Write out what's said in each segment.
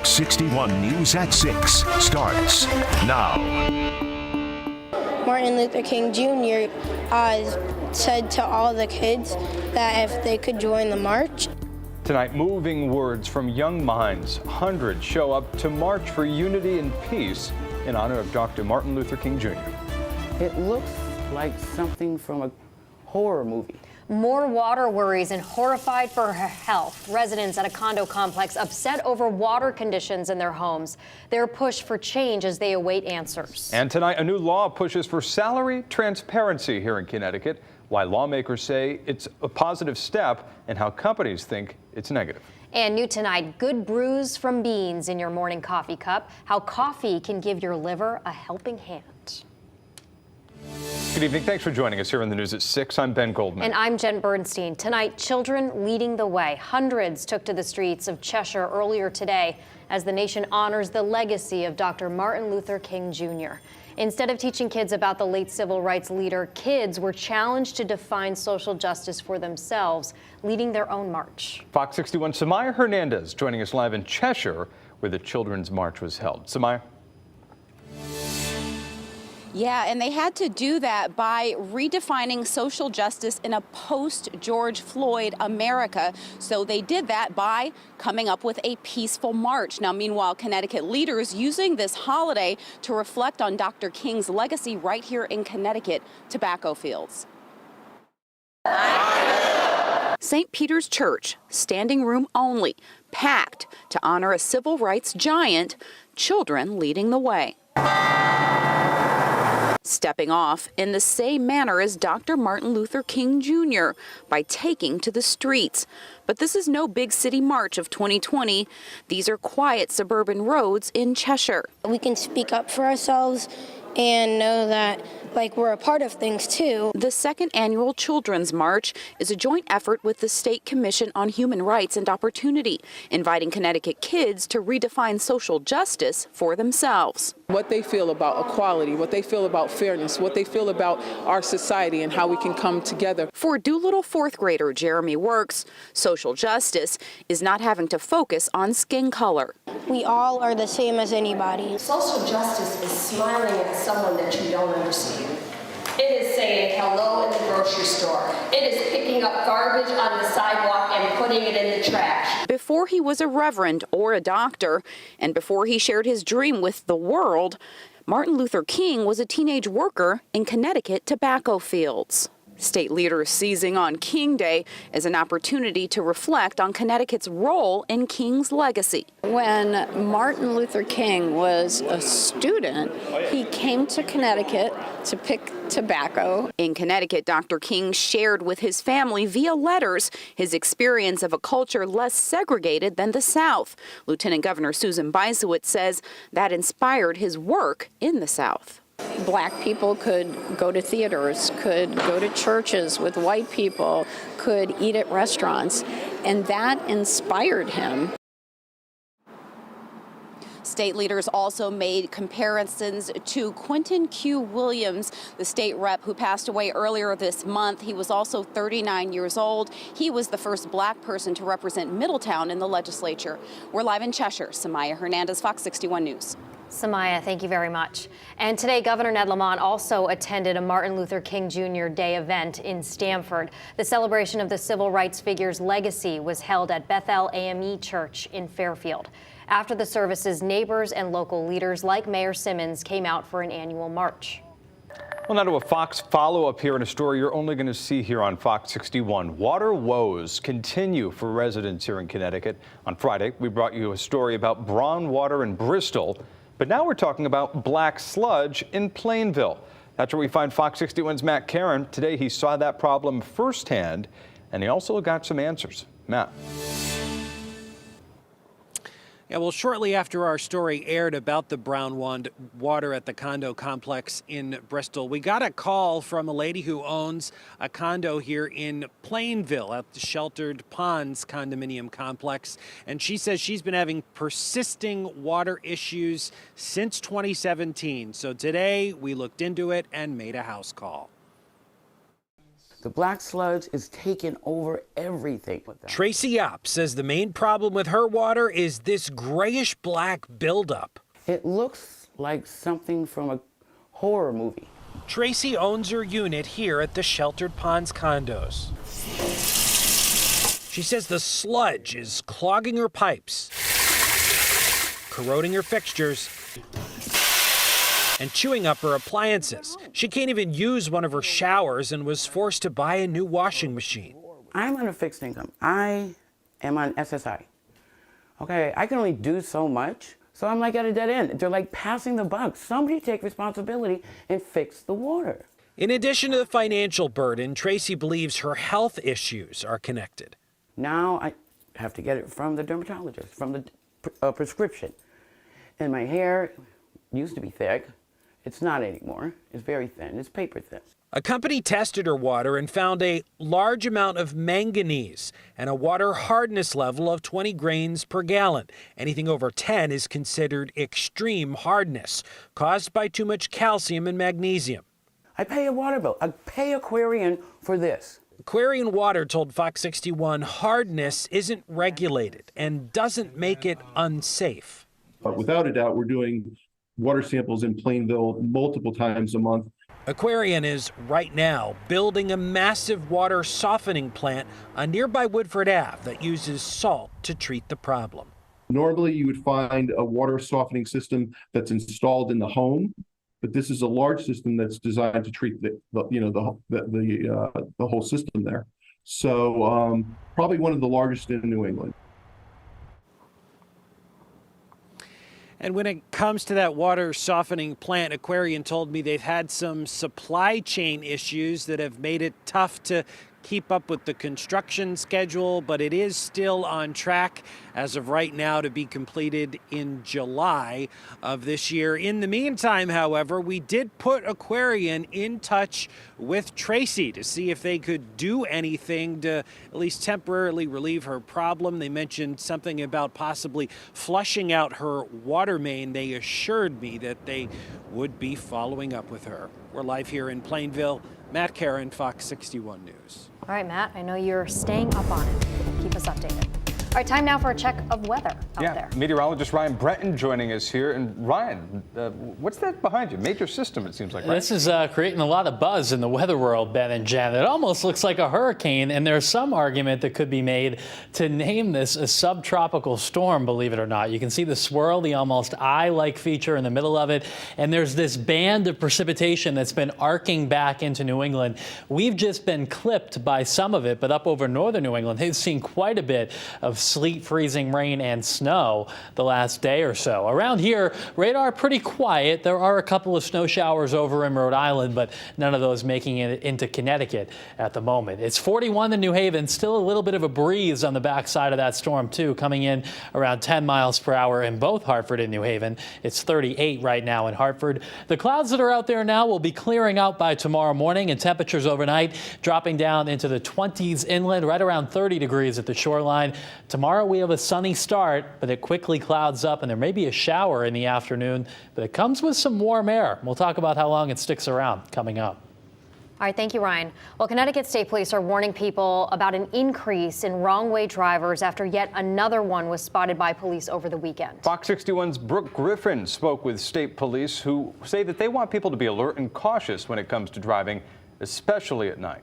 Fox 61 News at 6 starts now. Martin Luther King Jr. Said to all the kids that if they could join the march. Tonight, moving words from young minds. Hundreds show up to march for unity and peace in honor of Dr. Martin Luther King Jr. It looks like something from a horror movie. More water worries and horrified for her health. Residents at a condo complex upset over water conditions in their homes. They're pushed for change as they await answers. And tonight, a new law pushes for salary transparency here in Connecticut. Why lawmakers say it's a positive step and how companies think it's negative. And new tonight, good brews from beans in your morning coffee cup. How coffee can give your liver a helping hand. Good evening. Thanks for joining us here in the news at 6. I'm Ben Goldman. And I'm Jen Bernstein. Tonight, children leading the way. Hundreds took to the streets of Cheshire earlier today as the nation honors the legacy of Dr. Martin Luther King Jr. Instead of teaching kids about the late civil rights leader, kids were challenged to define social justice for themselves, leading their own march. Fox 61 Samaya Hernandez joining us live in Cheshire, where the Children's March was held. Samaya. Yeah, and they had to do that by redefining social justice in a post-George Floyd America. So they did that by coming up with a peaceful march. Now, meanwhile, Connecticut leaders using this holiday to reflect on Dr. King's legacy right here in Connecticut tobacco fields. St. Peter's Church, standing room only, packed to honor a civil rights giant, children leading the way. Stepping off in the same manner as Dr. Martin Luther King Jr. by taking to the streets. But this is no big city march of 2020. These are quiet suburban roads in Cheshire. We can speak up for ourselves and know that we're a part of things too. The second annual Children's March is a joint effort with the State Commission on Human Rights and Opportunity, inviting Connecticut kids to redefine social justice for themselves. What they feel about equality, what they feel about fairness, what they feel about our society and how we can come together. For Doolittle fourth grader Jeremy Works, social justice is not having to focus on skin color. We all are the same as anybody. Social justice is smiling at someone that you don't understand. It is saying hello in the grocery store. It is picking up garbage on the sidewalk and putting it in the trash. Before he was a reverend or a doctor, and before he shared his dream with the world, Martin Luther King was a teenage worker in Connecticut tobacco fields. State leaders seizing on King Day as an opportunity to reflect on Connecticut's role in King's legacy. When Martin Luther King was a student, he came to Connecticut to pick tobacco. In Connecticut, Dr. King shared with his family via letters his experience of a culture less segregated than the South. Lieutenant Governor Susan Bysiewicz says that inspired his work in the South. Black people could go to theaters, could go to churches with white people, could eat at restaurants, and that inspired him. State leaders also made comparisons to Quentin Q. Williams, the state rep who passed away earlier this month. He was also 39 years old. He was the first black person to represent Middletown in the legislature. We're live in Cheshire. Samaya Hernandez, Fox 61 News. Samaya, thank you very much. And today, Governor Ned Lamont also attended a Martin Luther King Jr. Day event in Stamford. The celebration of the civil rights figure's legacy was held at Bethel AME Church in Fairfield. After the services, neighbors and local leaders like Mayor Simmons came out for an annual march. Well, now to a Fox follow-up here in a story you're only going to see here on Fox 61. Water woes continue for residents here in Connecticut. On Friday, we brought you a story about brown water in Bristol. But now we're talking about black sludge in Plainville. That's where we find Fox 61's Matt Caron. Today he saw that problem firsthand, and he also got some answers. Matt. Yeah, well, shortly after our story aired about the brown water at the condo complex in Bristol, we got a call from a lady who owns a condo here in Plainville at the Sheltered Ponds condominium complex. And she says she's been having persisting water issues since 2017. So today we looked into it and made a house call. The black sludge is taking over everything. Tracy Opp says the main problem with her water is this grayish-black buildup. It looks like something from a horror movie. Tracy owns her unit here at the Sheltered Ponds condos. She says the sludge is clogging her pipes, corroding her fixtures, and chewing up her appliances. She can't even use one of her showers and was forced to buy a new washing machine. I'm on a fixed income. I am on SSI. Okay, I can only do so much, so I'm like at a dead end. They're like passing the buck. Somebody take responsibility and fix the water. In addition to the financial burden, Tracy believes her health issues are connected. Now I have to get it from the dermatologist, from the prescription. And my hair used to be thick. It's not anymore. It's very thin. It's paper thin. A company tested her water and found a large amount of manganese and a water hardness level of 20 grains per gallon. Anything over 10 is considered extreme hardness, caused by too much calcium and magnesium. I pay a water bill. I pay Aquarian for this. Aquarian Water told Fox 61 hardness isn't regulated and doesn't make it unsafe. Without a doubt, we're doing water samples in Plainville multiple times a month. Aquarian is right now building a massive water softening plant on nearby Woodford Ave that uses salt to treat the problem. Normally, you would find a water softening system that's installed in the home, but this is a large system that's designed to treat the whole system there. So probably one of the largest in New England. And when it comes to that water softening plant, Aquarian told me they've had some supply chain issues that have made it tough to keep up with the construction schedule, but it is still on track as of right now to be completed in July of this year. In the meantime, however, we did put Aquarian in touch with Tracy to see if they could do anything to at least temporarily relieve her problem. They mentioned something about possibly flushing out her water main. They assured me that they would be following up with her. We're live here in Plainville. Matt Karen, Fox 61 News. All right, Matt, I know you're staying up on it. Keep us updated. All right, time now for a check of weather out there. Meteorologist Ryan Breton joining us here. And Ryan, what's that behind you? Major system, it seems like, right? This is creating a lot of buzz in the weather world, Ben and Jen. It almost looks like a hurricane, and there's some argument that could be made to name this a subtropical storm, believe it or not. You can see the swirl, the almost eye-like feature in the middle of it, and there's this band of precipitation that's been arcing back into New England. We've just been clipped by some of it, but up over northern New England, they've seen quite a bit of sleet, freezing rain, and snow the last day or so. Around here, radar pretty quiet. There are a couple of snow showers over in Rhode Island, but none of those making it into Connecticut at the moment. It's 41 in New Haven. Still a little bit of a breeze on the backside of that storm, too, coming in around 10 miles per hour in both Hartford and New Haven. It's 38 right now in Hartford. The clouds that are out there now will be clearing out by tomorrow morning, and temperatures overnight dropping down into the 20s inland, right around 30 degrees at the shoreline. Tomorrow we have a sunny start, but it quickly clouds up, and there may be a shower in the afternoon, but it comes with some warm air. We'll talk about how long it sticks around coming up. All right, thank you, Ryan. Well, Connecticut State Police are warning people about an increase in wrong-way drivers after yet another one was spotted by police over the weekend. Fox 61's Brooke Griffin spoke with state police who say that they want people to be alert and cautious when it comes to driving, especially at night.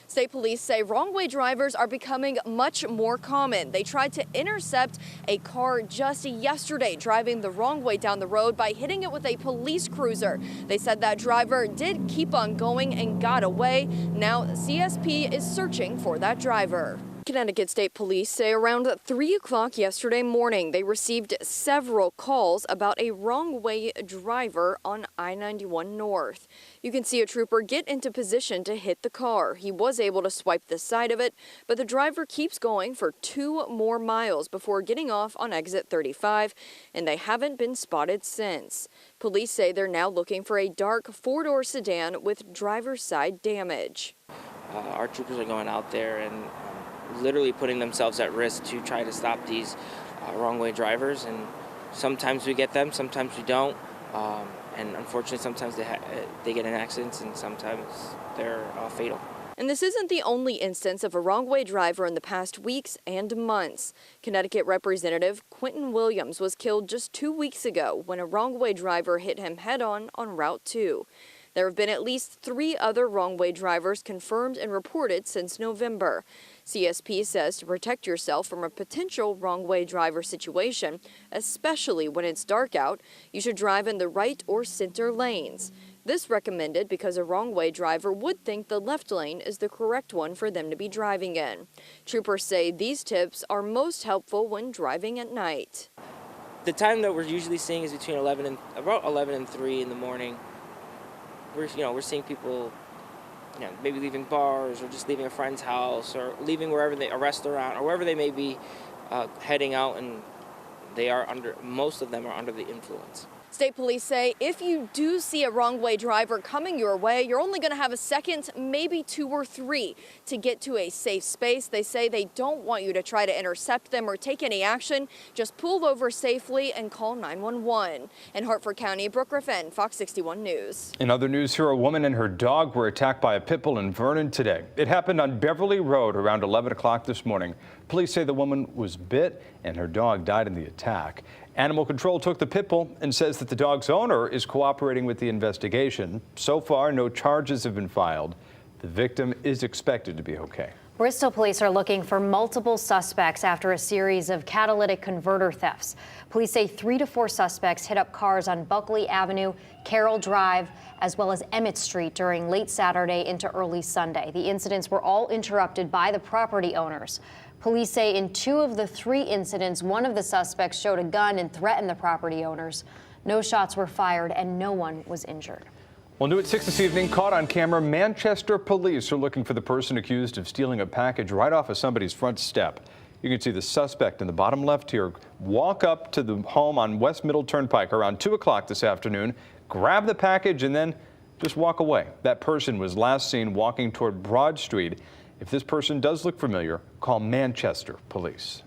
State police say wrong-way drivers are becoming much more common. They tried to intercept a car just yesterday driving the wrong way down the road by hitting it with a police cruiser. They said that driver did keep on going and got away. Now CSP is searching for that driver. Connecticut State Police say around 3 o'clock yesterday morning, they received several calls about a wrong-way driver on I-91 North. You can see a trooper get into position to hit the car. He was able to swipe the side of it, but the driver keeps going for 2 more miles before getting off on exit 35, and they haven't been spotted since. Police say they're now looking for a dark 4-door sedan with driver's side damage. Our troopers are going out there and literally putting themselves at risk to try to stop these wrong-way drivers, and sometimes we get them, sometimes we don't, and unfortunately sometimes they get in accidents and sometimes they're fatal. And this isn't the only instance of a wrong-way driver in the past weeks and months. Connecticut Representative Quentin Williams was killed just 2 weeks ago when a wrong-way driver hit him head-on Route 2. There have been at least 3 other wrong-way drivers confirmed and reported since November. CSP says to protect yourself from a potential wrong-way driver situation, especially when it's dark out, you should drive in the right or center lanes. This recommended because a wrong-way driver would think the left lane is the correct one for them to be driving in. Troopers say these tips are most helpful when driving at night. The time that we're usually seeing is between about 11 and 3 in the morning. We're seeing people, maybe leaving bars or just leaving a friend's house or leaving a restaurant or wherever they may be, heading out, and most of them are under the influence. State police say if you do see a wrong-way driver coming your way, you're only going to have a second, maybe 2 or 3 to get to a safe space. They say they don't want you to try to intercept them or take any action. Just pull over safely and call 911. In Hartford County, Brooke Griffin, Fox 61 News. In other news here, a woman and her dog were attacked by a pit bull in Vernon today. It happened on Beverly Road around 11 o'clock this morning. Police say the woman was bit and her dog died in the attack. Animal Control took the pit bull and says that the dog's owner is cooperating with the investigation. So far, no charges have been filed. The victim is expected to be okay. Bristol police are looking for multiple suspects after a series of catalytic converter thefts. Police say 3 to 4 suspects hit up cars on Buckley Avenue, Carroll Drive, as well as Emmett Street during late Saturday into early Sunday. The incidents were all interrupted by the property owners. Police say in 2 of the 3 incidents, one of the suspects showed a gun and threatened the property owners. No shots were fired and no one was injured. Well, new at 6 this evening, caught on camera, Manchester police are looking for the person accused of stealing a package right off of somebody's front step. You can see the suspect in the bottom left here walk up to the home on West Middle Turnpike around 2 o'clock this afternoon, grab the package and then just walk away. That person was last seen walking toward Broad Street. If this person does look familiar, call Manchester police.